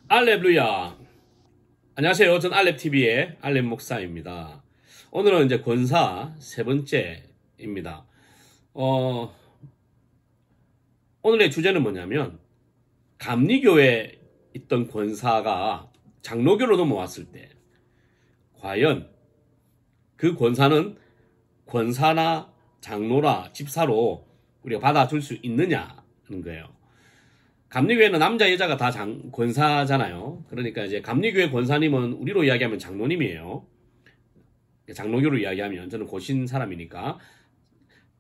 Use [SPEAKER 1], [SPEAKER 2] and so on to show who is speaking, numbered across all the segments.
[SPEAKER 1] 알렐루야. 안녕하세요. 전 알렙TV의 알렙 목사입니다. 오늘은 이제 권사 세 번째입니다. 오늘의 주제는 뭐냐면, 감리교에 있던 권사가 장로교로 넘어왔을 때, 과연 그 권사는 권사나 장로나 집사로 우리가 받아줄 수 있느냐는 거예요. 감리교회는 남자 여자가 다 권사잖아요. 그러니까 이제 감리교회 권사님은 우리로 이야기하면 장로님이에요. 장로교로 이야기하면 저는 고신 사람이니까.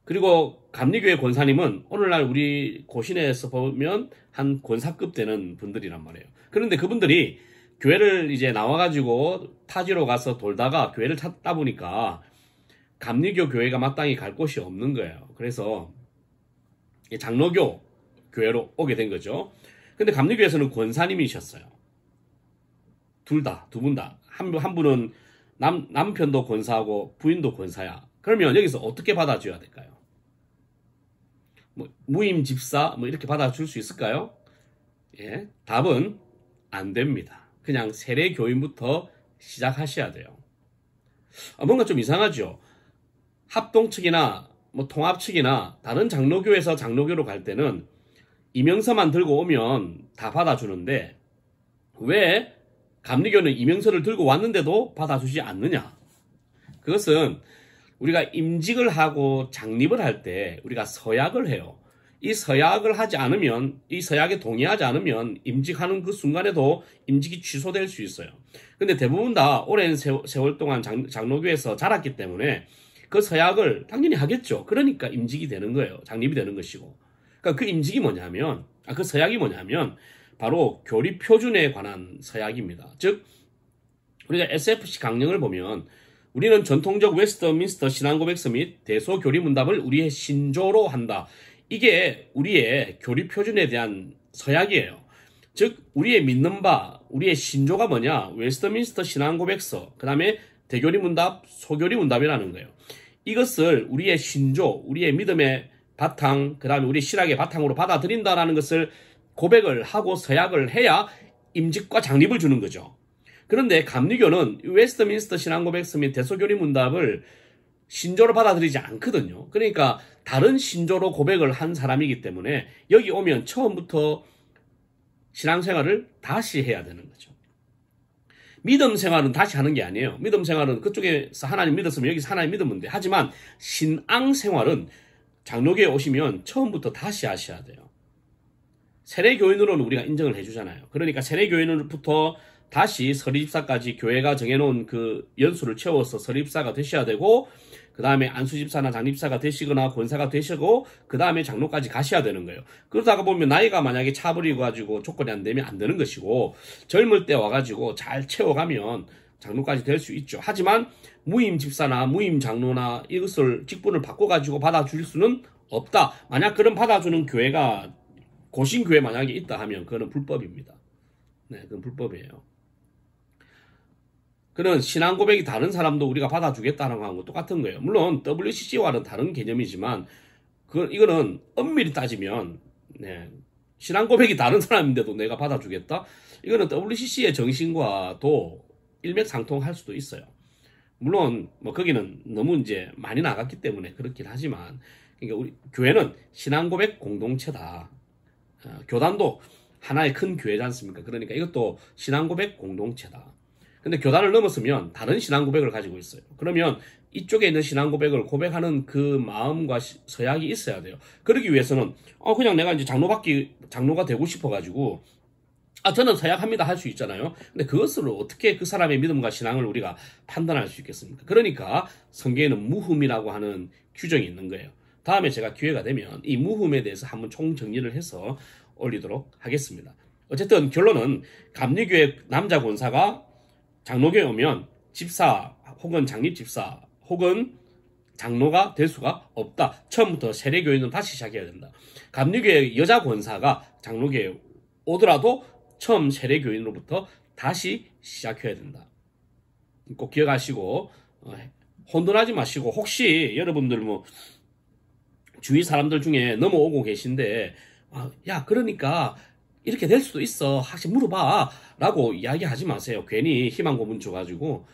[SPEAKER 1] 그리고 감리교회 권사님은 오늘날 우리 고신에서 보면 한 권사급 되는 분들이란 말이에요. 그런데 그분들이 교회를 이제 나와가지고 타지로 가서 돌다가 교회를 찾다 보니까 감리교 교회가 마땅히 갈 곳이 없는 거예요. 그래서 장로교 교회로 오게 된 거죠. 근데 감리교에서는 권사님이셨어요. 두 분 다. 한 분은 남편도 권사하고 부인도 권사야. 그러면 여기서 어떻게 받아줘야 될까요? 무임 집사 이렇게 받아줄 수 있을까요? 예, 답은 안 됩니다. 그냥 세례 교인부터 시작하셔야 돼요. 뭔가 좀 이상하죠. 합동 측이나 통합 측이나 다른 장로교에서 장로교로 갈 때는 이명서만 들고 오면 다 받아주는데 왜 감리교는 이명서를 들고 왔는데도 받아주지 않느냐? 그것은 우리가 임직을 하고 장립을 할 때 우리가 서약을 해요. 이 서약을 하지 않으면, 이 서약에 동의하지 않으면 임직하는 그 순간에도 임직이 취소될 수 있어요. 근데 대부분 다 오랜 세월 동안 장로교에서 자랐기 때문에 그 서약을 당연히 하겠죠. 그러니까 임직이 되는 거예요. 장립이 되는 것이고. 그러니까 그 임직이 뭐냐면, 그 서약이 뭐냐면 바로 교리 표준에 관한 서약입니다. 즉 우리가 SFC 강령을 보면 우리는 전통적 웨스트민스터 신앙고백서 및 대소교리문답을 우리의 신조로 한다. 이게 우리의 교리 표준에 대한 서약이에요. 즉 우리의 믿는 바, 우리의 신조가 뭐냐? 웨스트민스터 신앙고백서, 그 다음에 대교리문답, 소교리문답이라는 거예요. 이것을 우리의 신조, 우리의 믿음의 바탕, 그 다음에 우리 신학의 바탕으로 받아들인다라는 것을 고백을 하고 서약을 해야 임직과 장립을 주는 거죠. 그런데 감리교는 웨스트민스터 신앙고백서 및 대소교리문답을 신조로 받아들이지 않거든요. 그러니까 다른 신조로 고백을 한 사람이기 때문에 여기 오면 처음부터 신앙생활을 다시 해야 되는 거죠. 믿음 생활은 다시 하는 게 아니에요. 믿음 생활은 그쪽에서 하나님 믿었으면 여기서 하나님 믿으면 돼. 하지만 신앙생활은 장로교에 오시면 처음부터 다시 하셔야 돼요. 세례교인으로는 우리가 인정을 해주잖아요. 그러니까 세례교인으로부터 다시 서리집사까지 교회가 정해놓은 그 연수를 채워서 서리집사가 되셔야 되고, 그 다음에 안수집사나 장립사가 되시거나 권사가 되시고, 그 다음에 장로까지 가셔야 되는 거예요. 그러다가 보면 나이가 만약에 차버리고 조건이 안 되면 안 되는 것이고, 젊을 때 와가지고 잘 채워가면 장로까지 될 수 있죠. 하지만 무임 집사나 무임 장로나 이것을 직분을 바꿔가지고 받아줄 수는 없다. 만약 그런 받아주는 교회가 고신교회 만약에 있다 하면 그거는 불법입니다. 네, 그건 불법이에요. 그런 신앙 고백이 다른 사람도 우리가 받아주겠다는 거하고 똑같은 거예요. 물론 WCC와는 다른 개념이지만 이거는 엄밀히 따지면 신앙 고백이 다른 사람인데도 내가 받아주겠다? 이거는 WCC의 정신과도 일맥상통할 수도 있어요. 물론 거기는 너무 이제 많이 나갔기 때문에 그렇긴 하지만, 그러니까 우리 교회는 신앙 고백 공동체다. 교단도 하나의 큰 교회지 않습니까? 그러니까 이것도 신앙 고백 공동체다. 근데 교단을 넘었으면 다른 신앙 고백을 가지고 있어요. 그러면 이쪽에 있는 신앙 고백을 고백하는 그 마음과 서약이 있어야 돼요. 그러기 위해서는 그냥 내가 이제 장로가 되고 싶어가지고 저는 서약합니다 할 수 있잖아요. 근데 그것으로 어떻게 그 사람의 믿음과 신앙을 우리가 판단할 수 있겠습니까? 그러니까 성경에는 무흠이라고 하는 규정이 있는 거예요. 다음에 제가 기회가 되면 이 무흠에 대해서 한번 총정리를 해서 올리도록 하겠습니다. 어쨌든 결론은 감리교회 남자 권사가 장로교에 오면 집사 혹은 장립집사 혹은 장로가 될 수가 없다. 처음부터 세례교인은 다시 시작해야 된다. 감리교회 여자 권사가 장로교에 오더라도 처음 세례교인으로부터 다시 시작해야 된다. 꼭 기억하시고 혼돈하지 마시고, 혹시 여러분들 주위 사람들 중에 넘어오고 계신데 그러니까 이렇게 될 수도 있어. 혹시 물어봐. 라고 이야기하지 마세요. 괜히 희망 고문 줘가지고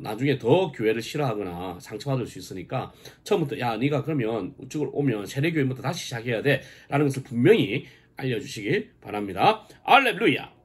[SPEAKER 1] 나중에 더 교회를 싫어하거나 상처받을 수 있으니까 처음부터 야 네가 그러면 우측으로 오면 세례교회부터 다시 시작해야 돼 라는 것을 분명히 알려주시길 바랍니다. 할렐루야.